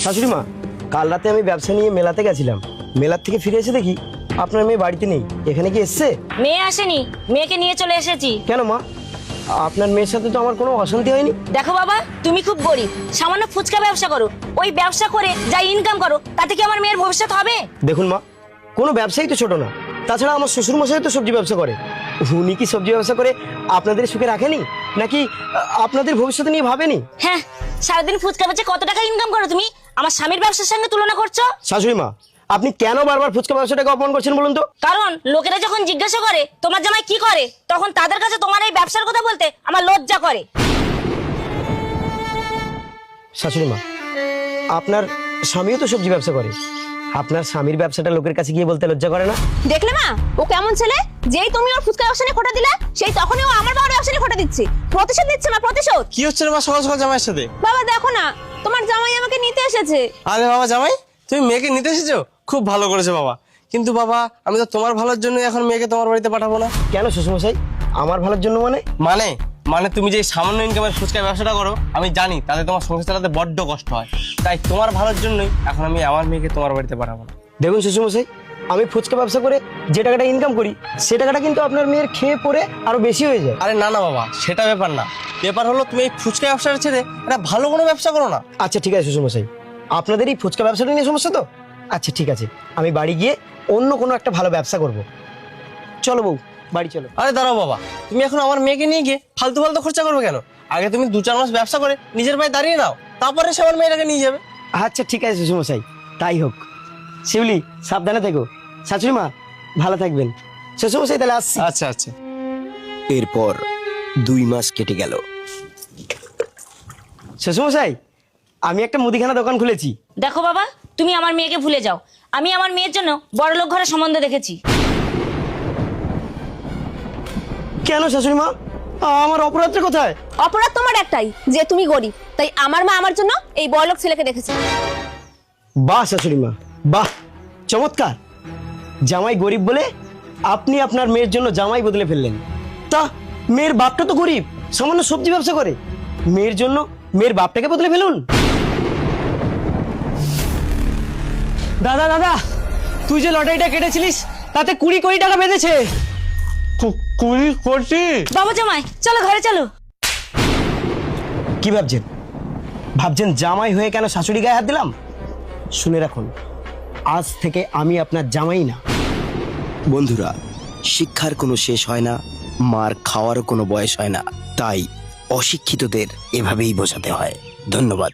শাশুড়ি মা, কাল রাতে আমি ব্যবসা নিয়ে মেলাতে গেছিলাম। মেলার থেকে ফিরে এসে দেখি আপনার মেয়ে বাড়িতে নেই। এখানে কি এসছে? মেয়ে আসেনি, মেয়েকে নিয়ে চলে এসেছি। কেন মা, আপনার মেয়ের সাথে তো আমার কোনো অশান্তি হয়নি। দেখো বাবা, তুমি খুব গরিব, সামান্য ফুচকা ব্যবসা করো। ওই ব্যবসা করে যা ইনকাম করো তাতে কি আমার মেয়ের ভবিষ্যৎ হবে? দেখুন মা, কোনো ব্যবসাই তো ছোট না। তাছাড়া আমার শ্বশুর মশাই তো সবজি ব্যবসা করে। উনি কি সবজি ব্যবসা করে আপনাদের সুখে রাখেনি, নাকি আপনাদের ভবিষ্যৎ নিয়ে ভাবেনি? হ্যাঁ, সারাদিন ফুচকা বেচে কত টাকা ইনকাম করো তুমি? আমার স্বামীর ব্যবসার সঙ্গে তুলনা করছো? শাশুড়ি মা, আপনি কেন বারবার ফুচকা ব্যবসাটাকে অপমান করছেন বলুন তো? কারণ লোকেরা যখন জিজ্ঞাসা করে তোমার জামাই কি করে, তখন তাদের কাছে তোমার এই ব্যবসার কথা বলতে আমার লজ্জা করে। শাশুড়ি মা, আপনার স্বামীও তো সবজি ব্যবসা করে। আপনার স্বামীর ব্যবসাটা লোকের কাছে গিয়ে বলতে লজ্জা করে না? দেখলে মা, ও কেমন ছেলে? যেই তুমি ওর ফুচকা ব্যবসা নিয়ে খোটা দিলে, সেই তখনই ও আমার বাবার ব্যবসা নিয়ে খোটা দিচ্ছে। প্রতিশোধ নিচ্ছে মা, প্রতিশোধ। কি হচ্ছে রে মা সকাল সকাল জামাইয়ের সাথে? বাবা দেখো না, তোমার জামাই আমাকে নিতে এসেছে। আরে বাবা জামাই, তুমি মেয়েকে নিতে এসেছো? খুব ভালো করেছো বাবা। কিন্তু বাবা, আমি তো তোমার ভালোর জন্য এখন মেয়েকে তোমার বাড়িতে পাঠাবো না। কেন শ্বশুরমশাই, আমার ভালোর জন্য মানে? মানে মানে তুমি যে সামান্য ইনকামের ফুচকা ব্যবসাটা করো, আমি জানি তাতে তোমার সংসার চালাতে বড্ড কষ্ট হয়। তাই তোমার ভালোর জন্যই এখন আমি আমার মেয়েকে তোমার বাড়িতে পাঠাবো না। দেখুন শ্বশুরমশাই, আমি ফুচকা ব্যবসা করে যে টাকাটা ইনকাম করি, সে টাকাটা কিন্তু আপনার মেয়ের খেয়ে পরে আরো বেশি হয়ে যায়। আরে না না বাবা, সেটা ব্যাপার না। ব্যাপার হলো তুমি এই ফুচকা ব্যবসাটা ছেড়ে একটা ভালো কোনো ব্যবসা করো না। আচ্ছা ঠিক আছে শ্বশুরমশাই, আপনাদের এই ফুচকা ব্যবসাটা নিয়ে সমস্যা তো? আচ্ছা ঠিক আছে, আমি বাড়ি গিয়ে অন্য কোনো একটা ভালো ব্যবসা করব। চলো বউ, বাড়ি চলো। আরে দাঁড়াও বাবা, তুমি এখন আমার মেয়েকে নিয়ে গিয়ে ফালতু ফালতু খরচা করবে কেন? আগে তুমি 2-4 মাস ব্যবসা করে নিজের পায়ে দাঁড়িয়ে নাও, তারপরে সে আমার মেয়েটাকে নিয়ে যাবে। আচ্ছা ঠিক আছে শ্বশুরমশাই, তাই হোক। শিউলি, সাবধানে থেকো। শাশুড়ি মা, ভালো থাকবেন। শ্বশুরমশাই তাহলে আসছি। আচ্ছা আচ্ছা। এরপর 2 মাস কেটে গেল। শ্বশুরমশাই, আমি একটা মুদিখানা দোকান খুলেছি। দেখো বাবা, তুমি আমার মেয়েকে ভুলে যাও। আমি আমার মেয়ের জন্য বড়লোক ঘরে সম্বন্ধ দেখেছি। কেন শাশুড়ি মা, আমার অপরাধটা কোথায়? অপরাধ তোমার একটাই, যে তুমি গরিব। তাই আমার মা আমার জন্য এই বড়লোক ছেলেকে দেখেছে। বাহ শাশুড়ি মা, বাহ, চমৎকার। জামাই গরিব বলে আপনি আপনার মেয়ের জন্য জামাই বদলে ফেললেন। তা মেয়ের বাপটা তো গরিব, সামান্য সবজি ব্যবসা করে। মেয়ের জন্য মেয়ের বাপটাকে বদলে ফেলুন। দাদা দাদা, তুই যে লটারিটা কেটেছিলিস তাতে 20 কোটি টাকা বেঁধেছে। 20 কোটি? বাবা জামাই, চলো ঘরে চলো। কি ভাবছেন? ভাবছেন জামাই হয়ে কেন শাশুড়ি গায়ে হাত দিলাম? শুনে রাখুন, আজ থেকে আমি আপনার জামাই না। বন্ধুরা, শিক্ষার কোনো শেষ হয় না, মার খাওয়ারও কোনো বয়স হয় না। তাই অশিক্ষিতদের এভাবেই বোঝাতে হয়। ধন্যবাদ।